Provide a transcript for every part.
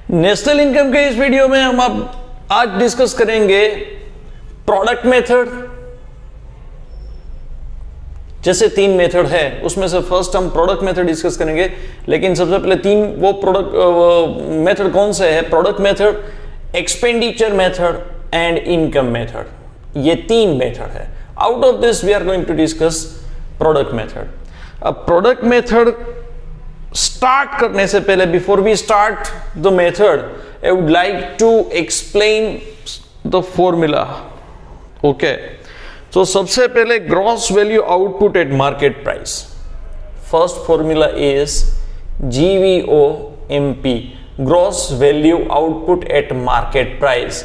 National income के इस video में हम अब आज डिस्कस करेंगे प्रोडक्ट मेथड। जैसे तीन मेथड है उसमें से फर्स्ट हम प्रोडक्ट मेथड डिस्कस करेंगे, लेकिन सबसे पहले तीन वो प्रोडक्ट मेथड कौन से है? Product method, expenditure method and income method. ये तीन मेथड है। Out of this we are going to discuss product method. अब प्रोडक्ट मेथड स्टार्ट करने से पहले, before we start the method, I would like to explain the formula. Okay, तो सबसे पहले gross value output at market price. First formula is GVOMP, gross value output at market price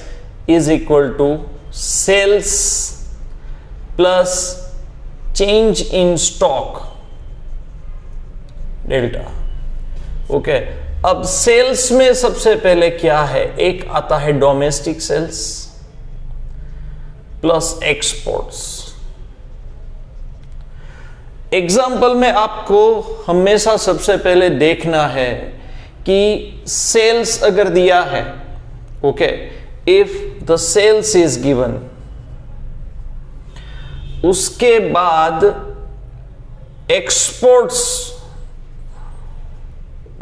is equal to sales plus change in stock delta. Okay, अब sales में सबसे पहले क्या है? एक आता है domestic sales plus exports. Example में आपको हमेशा सबसे पहले देखना है कि सेल्स अगर दिया है, okay, if the sales is given, उसके बाद एक्सपोर्ट्स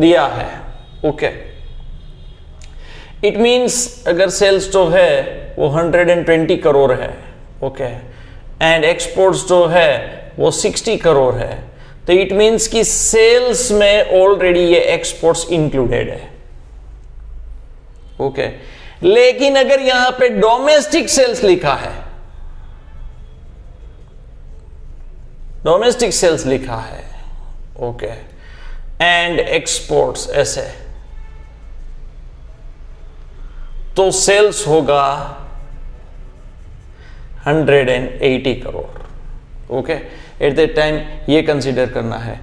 दिया है। ओके, इट मींस अगर सेल्स जो है वो 120 करोड़ है, ओके, एंड एक्सपोर्ट्स जो है वो 60 करोड़ है, तो इट मींस कि सेल्स में ऑलरेडी ये एक्सपोर्ट्स इंक्लूडेड है। ओके, लेकिन अगर यहां पे डोमेस्टिक सेल्स लिखा है, डोमेस्टिक सेल्स लिखा है, ओके, एंड एक्सपोर्ट्स ऐसे, तो सेल्स होगा 180 crore. Okay, at that time ये कंसीडर करना है।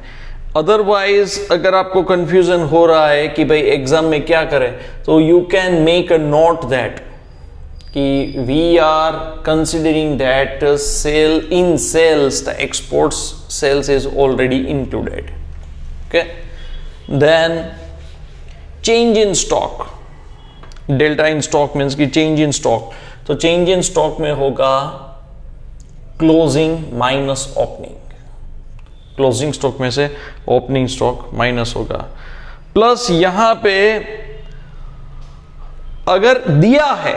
अदरवाइज अगर आपको कंफ्यूजन हो रहा है कि भाई एग्जाम में क्या करें, तो you can make a note that कि we are considering that sale in sales the exports sales is already included. Okay, then change in stock, delta in stock means की चेंज इन स्टॉक, तो change in stock में होगा closing minus opening. Closing stock में से opening stock minus होगा, plus यहां पे अगर दिया है,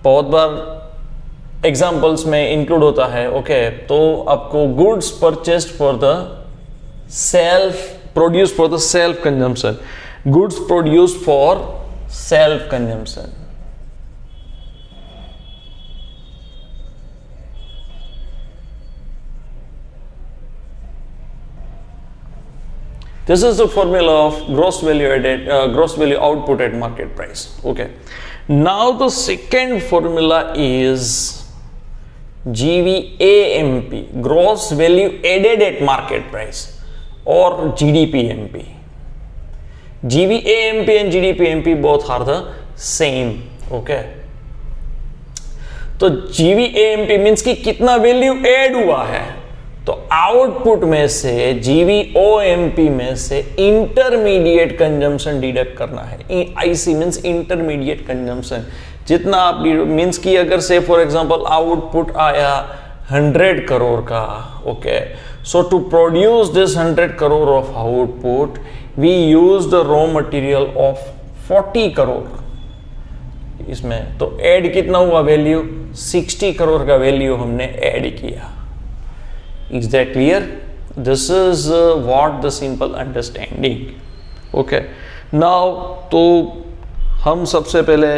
बहुत बार एग्जांपल्स में इंक्लूड होता है, ओके, तो आपको goods purchased for the self produce for the self consumption, goods produced for self consumption. This is the formula of gross value added, gross value output at market price. Okay. Now the second formula is GVAMP, gross value added at market price, or GDPMP. GVAMP and GDPMP both are the same. Okay. तो GVAMP means कि कितना value add हुआ है, तो output में से GVOMP में से इंटरमीडिएट कंजम्पशन डिडक्ट करना है। IC मीन्स इंटरमीडिएट कंजम्पशन, जितना आप मीन्स की अगर से फॉर एग्जांपल आउटपुट आया 100 करोड़ का, okay, so to produce this 100 crore of output we use the raw material of 40 crore इसमें, तो ऐड कितना हुआ वैल्यू? 60 करोड़ का वैल्यू हमने ऐड किया। Is that clear? This is what the simple understanding. Okay. Now, तो हम सबसे पहले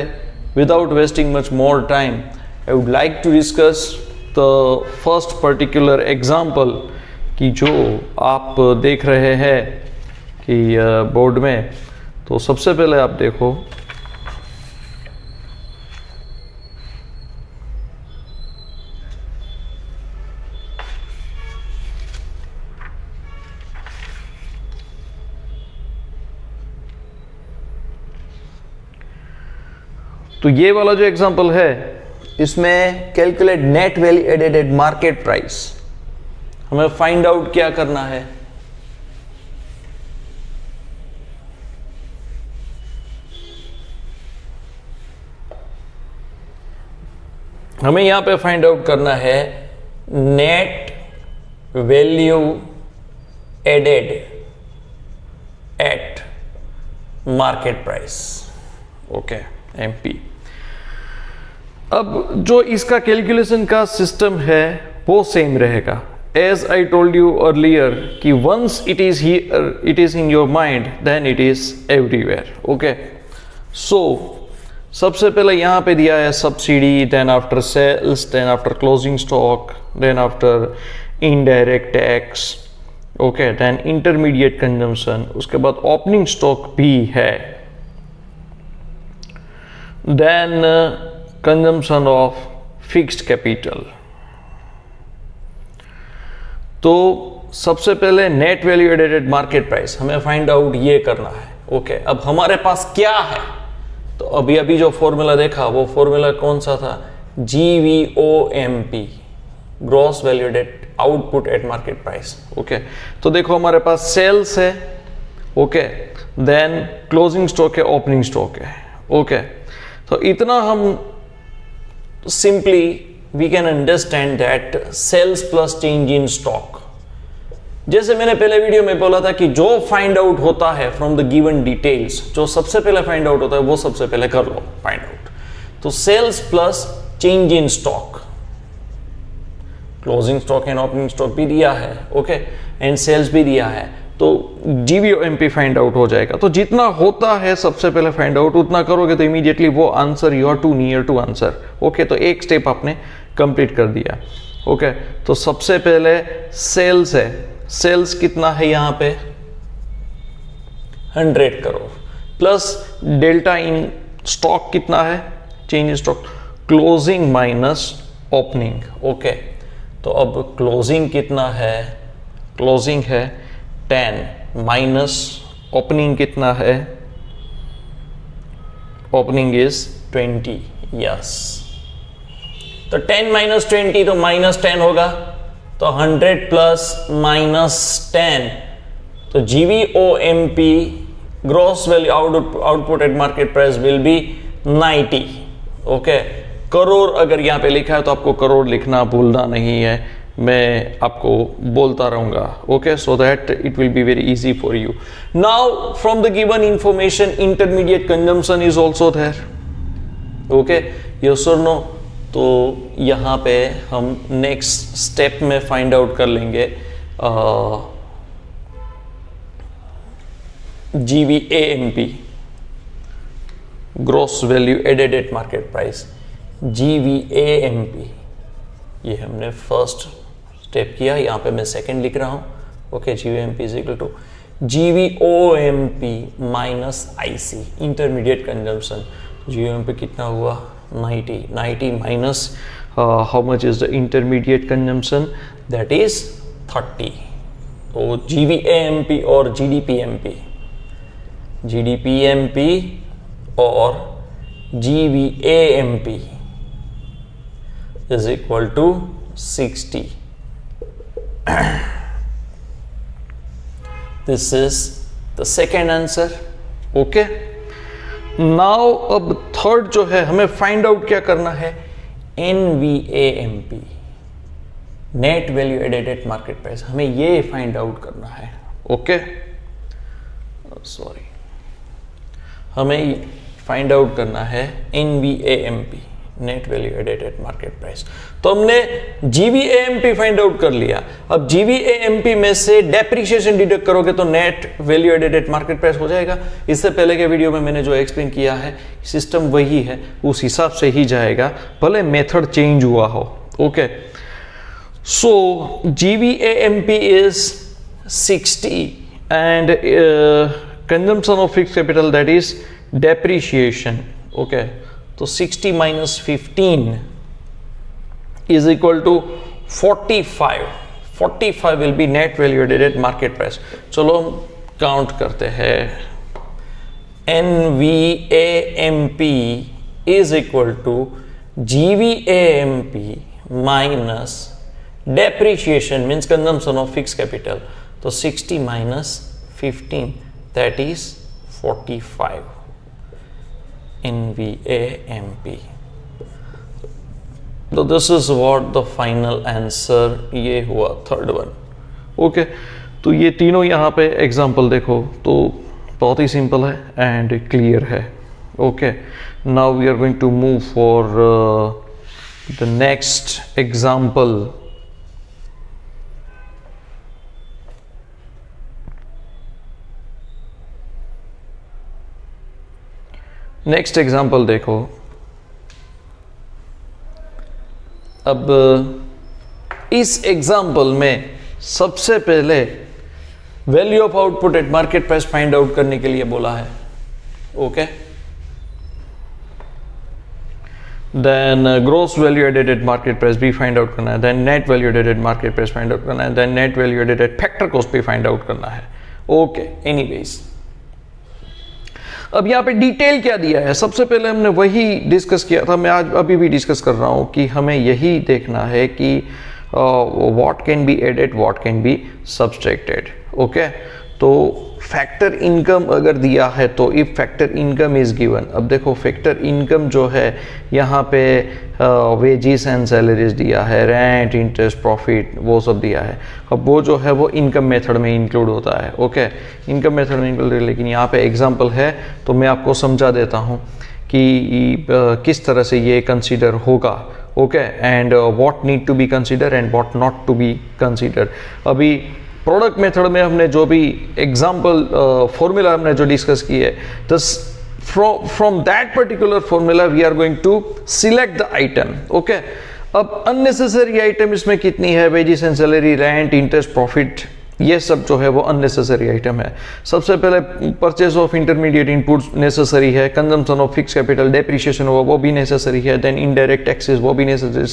without wasting much more time, I would like to discuss the first particular example कि जो आप देख रहे हैं कि बोर्ड में, तो सबसे पहले आप देखो, तो ये वाला जो एग्जांपल है इसमें calculate net value added at market price, हमें फाइंड आउट क्या करना है? हमें यहां पे फाइंड आउट करना है net value added at market price, okay, MP. अब जो इसका कैलकुलेशन का सिस्टम है वो सेम रहेगा। As I told you earlier कि once it is here, it is in your mind, then it is everywhere, okay. So सबसे पहले यहां पे दिया है subsidy, then after sales, then after closing stock, then after indirect tax, okay, then intermediate consumption, उसके बाद opening stock भी है, then consumption of fixed capital. तो सबसे पहले net value added market price हमें फाइंड आउट ये करना है, ओके। अब हमारे पास क्या है, तो अभी जो फॉर्मूला देखा वो फॉर्मूला कौन सा था, GVOMP, gross value added output at market price, okay. तो देखो हमारे पास सेल्स है, ओके, देन क्लोजिंग स्टॉक है, ओपनिंग स्टॉक है, ओके। तो इतना हम simply we can understand that sales plus change in stock. जैसे मैंने पहले वीडियो में बोला था कि जो फाइंड आउट होता है फ्रॉम द गिवन डिटेल्स, जो सबसे पहले फाइंड आउट होता है वो सबसे पहले कर लो फाइंड आउट। तो sales plus change in stock, closing stock and opening stock भी दिया है, ओके, एंड सेल्स भी दिया है, तो GVOMP फाइंड आउट हो जाएगा। तो जितना होता है सबसे पहले फाइंड आउट उतना करोगे तो इमीडिएटली वो answer you are too near to answer, okay. तो एक स्टेप आपने कंप्लीट कर दिया, ओके। तो सबसे पहले सेल्स है, सेल्स कितना है यहां पे 100 crore, plus delta in stock कितना है, change in stock, closing minus opening, okay. तो अब क्लोजिंग कितना है, क्लोजिंग है 10 माइनस ओपनिंग कितना है, ओपनिंग इज 20, यस। तो 10 माइनस 20 तो माइनस 10 होगा, तो 100 प्लस माइनस 10, तो GVOMP gross value output at market price will be 90, okay. Crore अगर यहां पे लिखा है तो आपको करोड़ लिखना भूलना नहीं है, मैं आपको बोलता रहूंगा, okay, so that it will be very easy for you. Now from the given information intermediate consumption is also there, okay, yes और नो। तो यहां पे हम नेक्स्ट स्टेप में फाइंड आउट कर लेंगे GVAMP, gross value added at market price, GVAMP, ये हमने फर्स्ट स्टेप किया, यहां पे मैं सेकंड लिख रहा हूं, okay. GVAMP is equal to GVOMP minus IC, intermediate consumption. GVOMP कितना हुआ 90 minus how much is the intermediate consumption, that is 30। तो GVAMP और GDPMP और GVAMP is equal to 60. This is the second answer, okay. Now अब third जो है हमें find out क्या करना है, NVAMP, net value added at market price, हमें ये फाइंड आउट करना है, ओके। सॉरी, हमें फाइंड आउट करना है NVAMP, net value added at market price. तो हमने GVAMP फाइंड आउट कर लिया। अब GVAMP में से डेप्रिसिएशन डिडक्ट करोगे तो net value added at market price हो जाएगा। इससे पहले के वीडियो में मैंने जो एक्सप्लेन किया है सिस्टम वही है, उस हिसाब से ही जाएगा, भले मेथड चेंज हुआ हो, okay. So GVAMP is 60 and consumption of fixed capital that is depreciation, okay. तो 60 minus 15 is equal to 45. 45 will be net value added at market price. चलो काउंट करते हैं। NVAMP is equal to GVAMP minus depreciation means consumption of fixed capital. तो 60 minus 15 that is 45. NVAMP. तो this is what the final answer, ये हुआ third one. Okay, तो ये तीनों यहाँ पे एग्जाम्पल देखो तो बहुत ही सिंपल है एंड क्लियर है। Okay, now we are going to move for the next example. Next example देखो, अब इस एग्जाम्पल में सबसे पहले value of output at market price find out करने के लिए बोला है। Okay, then gross value added at market price भी फाइंड आउट करना है, then net value added at market price find out करना है, then net value added at factor cost भी फाइंड आउट करना है। ओके, एनीवेज अब यहाँ पे डिटेल क्या दिया है, सबसे पहले हमने वही डिस्कस किया था, मैं आज अभी भी डिस्कस कर रहा हूं कि हमें यही देखना है कि what can be added, what can be subtracted. Okay, तो फैक्टर इनकम अगर दिया है तो if factor income is given, अब देखो फैक्टर इनकम जो है यहाँ पे वेजेस एंड सैलरीज दिया है, रेंट, इंटरेस्ट, प्रॉफिट, वो सब दिया है। अब वो जो है वो इनकम मेथड में इंक्लूड होता है। ओके, इनकम मेथड में इंक्लूड है, लेकिन यहाँ पे एग्जांपल है तो मैं आपको समझा देता हूँ कि किस तरह से ये कंसीडर होगा। Okay, and what need to be consider and what not to be consider. अभी प्रोडक्ट मेथड में हमने जो भी एग्जाम्पल फॉर्मूला हमने जो डिस्कस की है, तो from that particular formula we are going to select the item. Okay, अब अननेसेसरी आइटम इसमें कितनी है, wages and salary, rent, interest, profit, ये सब जो है वो अननेसेसरी आइटम है। सबसे पहले purchase of intermediate inputs necessary है, consumption of fix capital, depreciation हुआ वो भी नेसेसरी है, देन इनडायरेक्ट टैक्सेस वो भी नेसेसरी,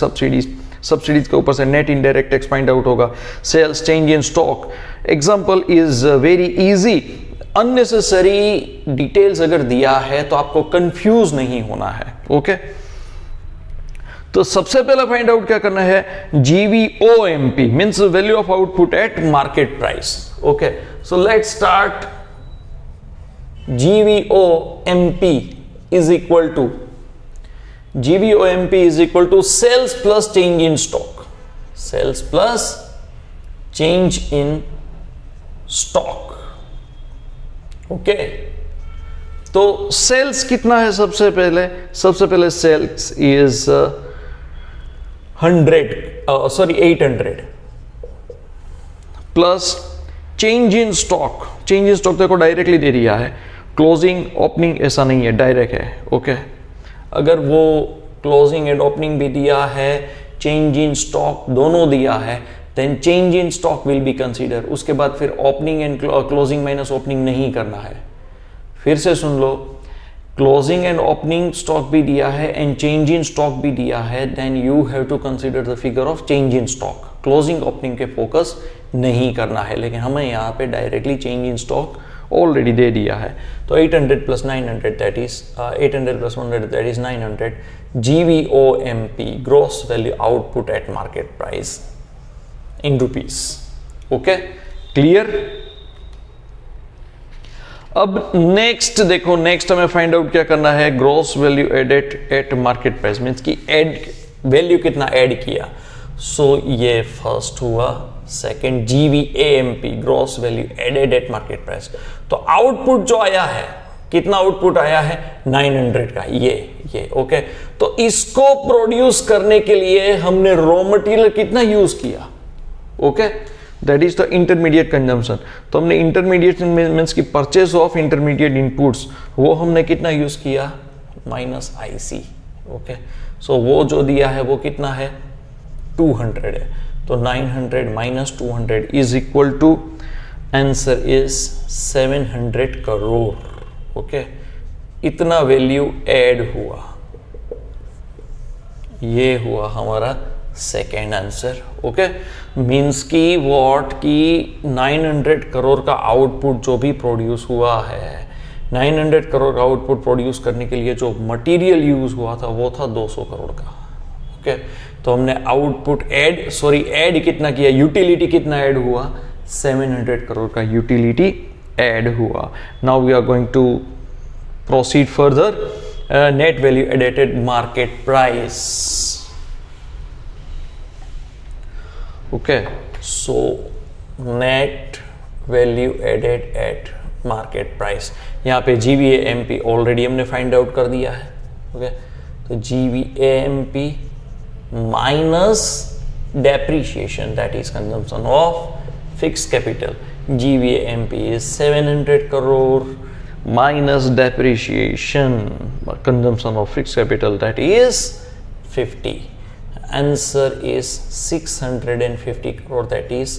सब्सिडीज के ऊपर से net indirect tax find out होगा, sales, change in stock. Example is very easy. Unnecessary details अगर दिया है तो आपको कंफ्यूज नहीं होना है। ओके, तो सबसे पहला फाइंड आउट क्या करना है, GVOMP means value of output at market price. Okay, so let's start. GVOMP is equal to sales plus change in stock, sales plus change in stock. Okay, तो सेल्स कितना है, सबसे पहले sales is 800 plus change in stock. Change in stock देखो directly दे दिया है, closing opening ऐसा नहीं है, डायरेक्ट है। ओके, अगर वो क्लोजिंग एंड ओपनिंग भी दिया है, चेंज इन स्टॉक दोनों दिया है, then change in stock will be consider. उसके बाद फिर opening and closing minus opening नहीं करना है। फिर से सुन लो, क्लोजिंग एंड ओपनिंग स्टॉक भी दिया है एंड चेंज इन स्टॉक भी दिया है, then you have to consider the figure of change in stock. Closing opening पे फोकस नहीं करना है, लेकिन हमें यहाँ पे directly change in stock already दे दिया है। तो 800 plus 900 that is 800 plus 100 that is 900। GVOMP gross value output at market price in rupees. Okay, clear. अब नेक्स्ट देखो, नेक्स्ट हमें फाइंड आउट क्या करना है, gross value added at market price means की एड वैल्यू कितना ऐड किया। So ये फर्स्ट हुआ, second GVAMP gross value added at market price. तो आउटपुट जो आया है, कितना आउटपुट आया है, 900 का, ये ओके। तो इसको प्रोड्यूस करने के लिए हमने रॉ मटेरियल कितना यूज किया, okay, that is the intermediate consumption. तो हमने इंटरमीडिएट मींस की परचेज ऑफ इंटरमीडिएट इनपुट्स, वो हमने कितना यूज किया, -IC। ओके, सो वो जो दिया है वो कितना है, 200 है। तो 900 minus 200 is equal to, answer is 700 crore. Okay, इतना वैल्यू ऐड हुआ, ये हुआ हमारा सेकेंड आंसर। ओके, मीन्स की व्हाट की 900 करोड़ का आउटपुट जो भी प्रोड्यूस हुआ है, 900 करोड़ का आउटपुट प्रोड्यूस करने के लिए जो मटेरियल यूज हुआ था वो था 200 करोड़ का। ओके, तो हमने आउटपुट ऐड कितना किया, यूटिलिटी कितना ऐड हुआ, 700 करोड़ का यूटिलिटी ऐड हुआ। Now we are going to proceed further. Net value added market price. Okay, so net value added at market price, यहाँ पे GVAMP ऑलरेडी हमने फाइंड आउट कर दिया है। ओके, तो GVAMP minus depreciation that is consumption of fix capital, GVAMP is 700 crore minus depreciation consumption of fixed capital that is 50. Answer is 650 crore, that is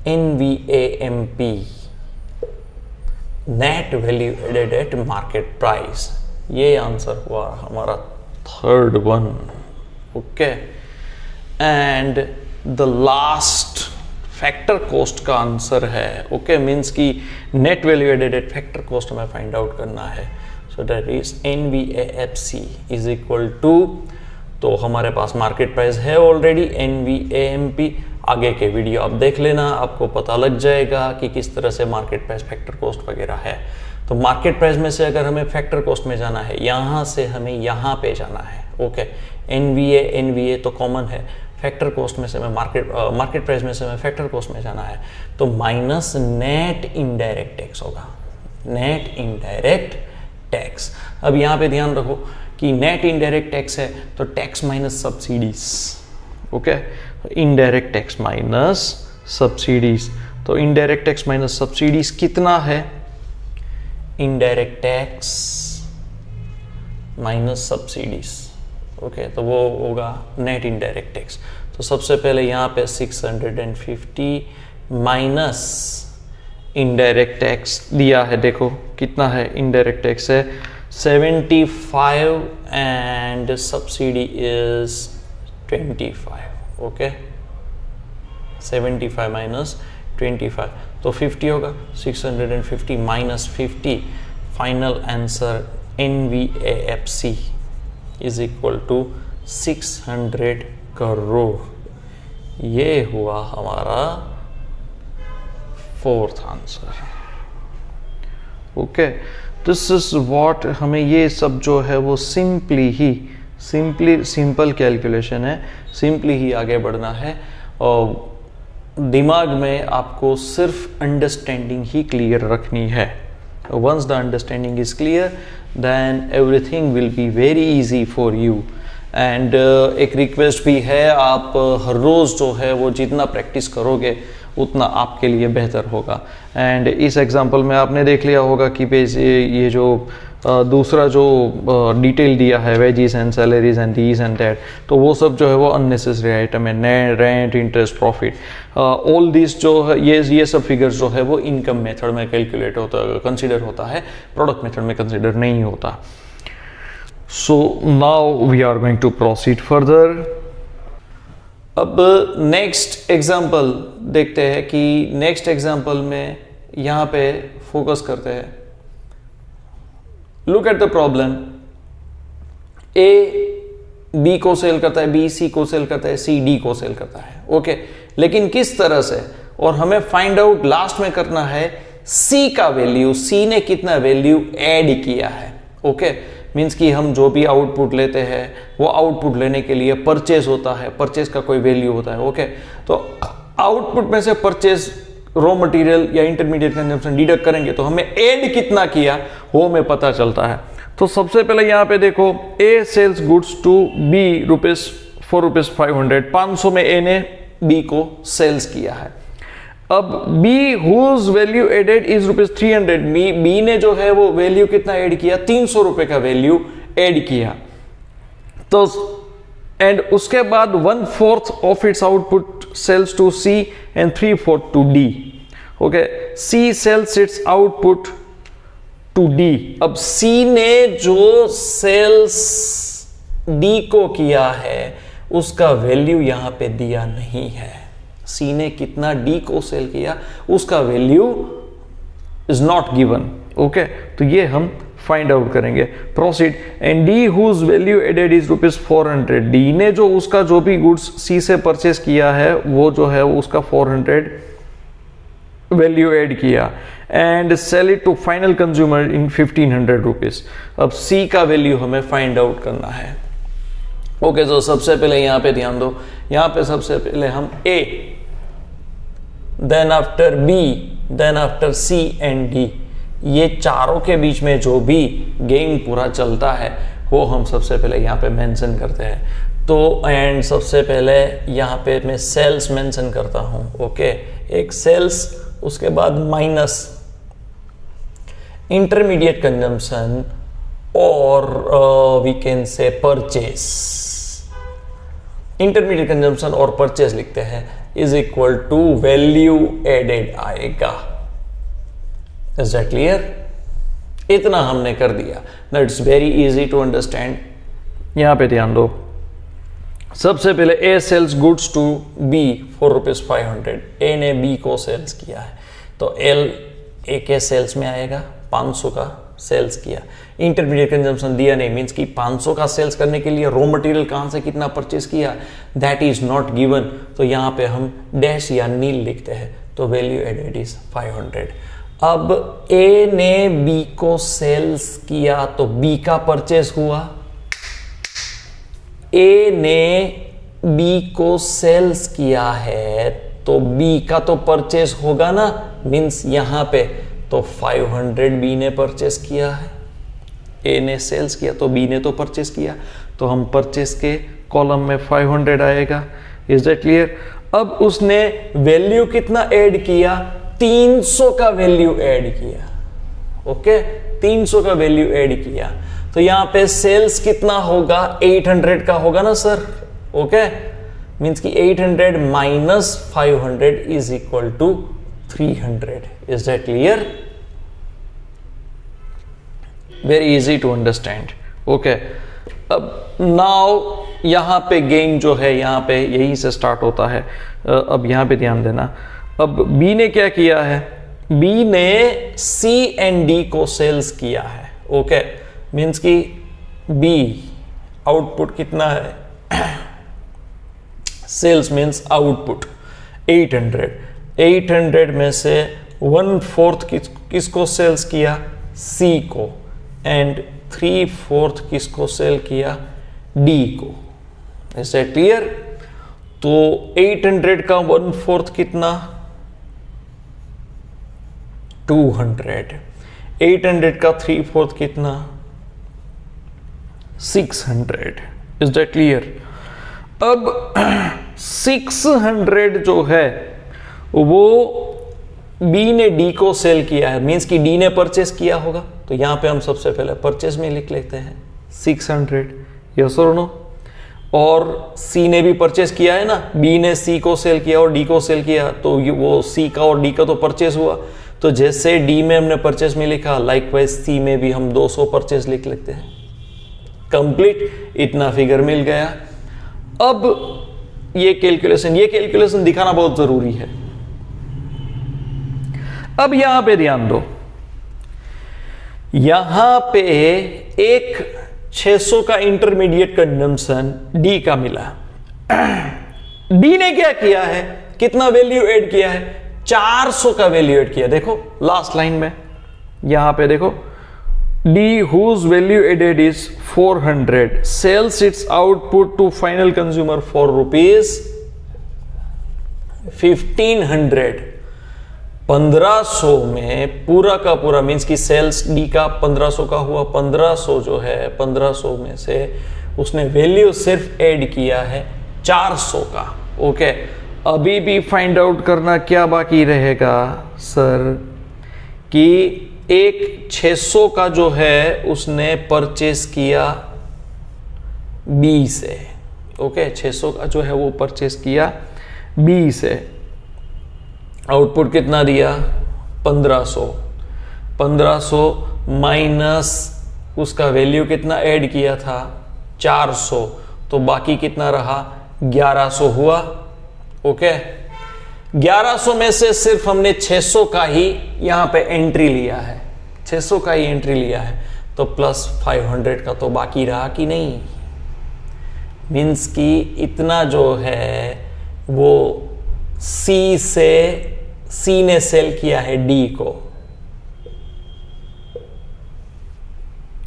NVAMP, net value added at market price। ये answer हुआ हमारा third one. Okay, and the last factor cost का answer है। Okay, means की net value added at factor cost हमें find out करना है। So that is NVAFC is equal to, तो हमारे पास मार्केट प्राइस है ऑलरेडी NVAMP। आगे के वीडियो आप देख लेना, आपको पता लग जाएगा कि किस तरह से मार्केट प्राइस फैक्टर कॉस्ट वगैरह है। तो मार्केट प्राइस में से अगर हमें फैक्टर कॉस्ट में जाना है, यहाँ से हमें यहाँ पे जाना है। ओके, NVA तो कॉमन है, फैक्टर कॉस्ट में से मैं मार्केट प्राइस में से मैं फैक्टर कॉस्ट में जाना है, तो माइनस नेट इनडायरेक्ट टैक्स होगा, नेट इनडायरेक्ट टैक्स। अब यहाँ पे ध्यान रखो कि नेट इनडायरेक्ट टैक्स है तो tax minus subsidies. Okay, indirect tax minus subsidies, तो इनडायरेक्ट टैक्स माइनस सब्सिडीज कितना है? Indirect tax minus subsidies. Okay, तो वो होगा नेट इनडायरेक्ट टैक्स। तो सबसे पहले यहाँ पे 650 माइनस इनडायरेक्ट टैक्स दिया है, देखो कितना है इनडायरेक्ट टैक्स है 75 and subsidy is 25। Okay, 75 minus 25 तो 50 होगा, 650 minus 50, final answer NVAFC is equal to 600 crore. ये हुआ हमारा fourth answer. Okay, this is what, हमें ये सब जो है वो सिंपल कैलकुलेशन है, सिंपली ही आगे बढ़ना है और दिमाग में आपको सिर्फ अंडरस्टैंडिंग ही क्लियर रखनी है। Once the understanding is clear, then everything will be very easy for you. And एक रिक्वेस्ट भी है, आप हर रोज़ जो है वो जितना प्रैक्टिस करोगे उतना आपके लिए बेहतर होगा। एंड इस एग्जांपल में आपने देख लिया होगा कि ये जो दूसरा जो डिटेल दिया है wages and salaries and these and that, तो वो सब जो है वो अननेसेसरी आइटम है, rent, interest, profit, all this जो है ये सब फिगर्स जो है वो इनकम मेथड में कैलकुलेट कंसिडर होता है, प्रोडक्ट मेथड में कंसिडर नहीं होता। So now we are going to proceed further. अब नेक्स्ट एग्जाम्पल देखते हैं कि नेक्स्ट एग्जाम्पल में यहाँ पे फोकस करते हैं। Look at the problem, A B को सेल करता है, बी सी को सेल करता है, सी डी को सेल करता है। ओके, लेकिन किस तरह से, और हमें फाइंड आउट लास्ट में करना है सी का वैल्यू, सी ने कितना वैल्यू ऐड किया है। ओके, मीन्स कि हम जो भी आउटपुट लेते हैं वो आउटपुट लेने के लिए परचेज होता है, परचेज का कोई वैल्यू होता है। ओके, तो आउटपुट में से परचेज, रॉ मटेरियल या इंटरमीडिएट कंजम्पशन डिडक्ट करेंगे तो हमें ऐड कितना किया वो हमें पता चलता है। तो सबसे पहले यहाँ पे देखो, A sales goods to B for rupees 500, 500 में ए ने बी को सेल्स किया है। अब B whose value added is rupees 300, B ने जो है वो वैल्यू कितना ऐड किया, 300 रुपए का वैल्यू ऐड किया। तो एंड उसके बाद 1/4 of its output sells to C and 3/4 to D. Okay, C sells its output to D. अब सी ने जो सेल्स डी को किया है उसका वैल्यू यहां पे दिया नहीं है। सी ने कितना डी को सेल किया उसका value is not given. Okay, तो ये हम फाइंड आउट करेंगे। Proceed, and D whose value added is rupees 400, D ने जो उसका जो भी गुड्स सी से परचेस किया है वो जो है उसका 400 वैल्यू ऐड किया, and sell it to final consumer in 1500 rupees. अब सी का वैल्यू हमें फाइंड आउट करना है। ओके, तो सबसे पहले यहाँ पे ध्यान दो, यहाँ पे सबसे पहले हम A then after B, then after C and D. ये चारों के बीच में जो भी गेम पूरा चलता है वो हम सबसे पहले यहाँ पे मेंशन करते हैं। तो एंड सबसे पहले यहाँ पे मैं सेल्स मेंशन करता हूँ, ओके, एक सेल्स, उसके बाद माइनस इंटरमीडिएट कंजम्पशन और we can say purchase. Intermediate consumption और परचेस लिखते हैं is equal to value added आएगा। Is that clear? इतना हमने कर दिया। That's very easy to understand. यहां पे ध्यान दो, सबसे पहले A sales goods to B for ₹500। A ने बी को सेल्स किया है, तो एल ए के सेल्स में आएगा, 500 का सेल्स किया। इंटरमीडिएट कंजम्पशन दिया नहीं, मींस कि 500 का सेल्स करने के लिए रॉ मटेरियल कहां से कितना परचेस किया, दैट इज नॉट गिवन, तो यहां पे हम डैश या नील लिखते हैं, तो वैल्यू एडेड इज 500। अब ए ने बी को सेल्स किया तो बी का परचेस हुआ, ए ने बी को सेल्स किया है तो बी का तो परचेस होगा ना, मींस यहां पे तो 500 बी ने परचेस किया है, ए ने सेल्स किया तो बी ने तो परचेस किया, तो हम परचेस के कॉलम में 500 आएगा। Is that clear? अब उसने वैल्यू कितना ऐड किया, 300 का वैल्यू ऐड किया, ओके, 300 का वैल्यू ऐड किया, तो यहां पे सेल्स कितना होगा, 800 का होगा ना सर, ओके, मींस कि 800 minus 500 is equal to 300। Is that clear? Very easy to understand. Okay. अब now यहां पे गेम जो है यहां पे यही से स्टार्ट होता है। अब यहां पे ध्यान देना, अब B ने क्या किया है, B ने C एंड D को सेल्स किया है, ओके, मीन्स कि B आउटपुट कितना है, सेल्स मीन्स आउटपुट 800 में से 1/4 किसको सेल्स किया, C को, एंड 3/4 किसको सेल किया, D को। Is that clear? तो 800 का 1/4 कितना, 200। 800 का 3/4 कितना, 600। Is that clear? अब 600 जो है वो B ने D को सेल किया है, मींस कि D ने परचेस किया होगा, तो यहां पे हम सबसे पहले परचेस में लिख लेते हैं 600, यस और नो, और C ने भी परचेस किया है ना, B ने C को सेल किया और D को सेल किया, तो वो C का और D का तो परचेस हुआ, तो जैसे D में हमने परचेस में लिखा, लाइकवाइज C में भी हम 200 परचेस लिख लेते हैं। कंप्लीट, इतना फिगर मिल गया। अब ये कैलकुलेशन दिखाना बहुत जरूरी है। अब यहां पे ध्यान दो, यहां पे एक 600 का इंटरमीडिएट कंजम्पशन D का मिला। D ने क्या किया है, कितना वैल्यू ऐड किया है, 400 का वैल्यू ऐड किया। देखो लास्ट लाइन में, यहां पे देखो, D whose value added is 400 sells its output to final consumer for ₹1500। 1500 में पूरा का पूरा, मींस की सेल्स D का 1500 का हुआ, 1500 जो है 1500 में से उसने वैल्यू सिर्फ ऐड किया है 400 का, ओके। अभी भी फाइंड आउट करना क्या बाकी रहेगा सर, कि एक 600 का जो है उसने परचेस किया B से, ओके, 600 का जो है वो परचेस किया B से, आउटपुट कितना दिया, 1500 माइनस उसका वैल्यू कितना ऐड किया था, 400, तो बाकी कितना रहा, 1100 हुआ, ओके। 1100 में से सिर्फ हमने 600 का ही यहां पे एंट्री लिया है, 600 का ही एंट्री लिया है, तो प्लस 500 का तो बाकी रहा कि नहीं, मीन्स कि इतना जो है वो C ने सेल किया है D को।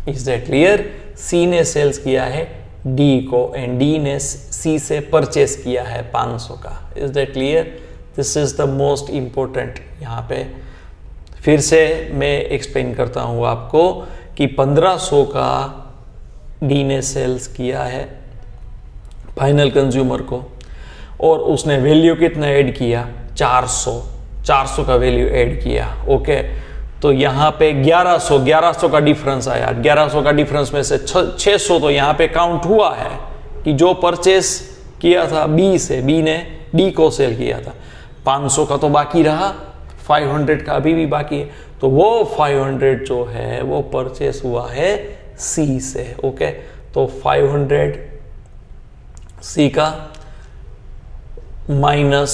Is that clear? C ने सेल्स किया है D को एंड D ने C से परचेस किया है 500 का। Is that clear? This is the most important. यहाँ पे फिर से मैं एक्सप्लेन करता हूँ आपको कि 1500 का डी ने सेल्स किया है फाइनल कंज्यूमर को, और उसने वैल्यू कितना ऐड किया, 400 का वैल्यू ऐड किया। ओके, तो यहाँ पे 1100 का डिफरेंस आया। 1100 का डिफरेंस में से 600 तो यहाँ पे काउंट हुआ है कि जो परचेस किया था बी से, बी ने डी को सेल किया था। 500 का तो बाकी रहा, 500 का अभी भी बाकी है, तो वो 500 जो है वो परचेस हुआ है सी से। ओके, तो 500 सी का माइनस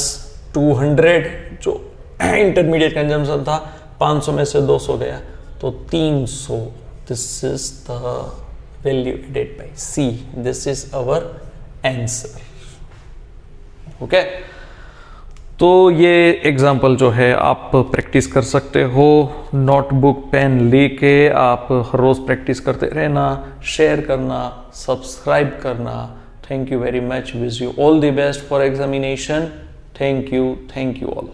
200 जो इंटरमीडिएट कंजम्पशन था, 500 में से 200 गया तो 300। This is the value added by C, this is our answer. Okay, तो ये एग्जाम्पल जो है आप प्रैक्टिस कर सकते हो, नोटबुक पेन लेके आप हर रोज प्रैक्टिस करते रहना, शेयर करना, सब्सक्राइब करना। Thank you very much, wish you all the best for examination. Thank you all.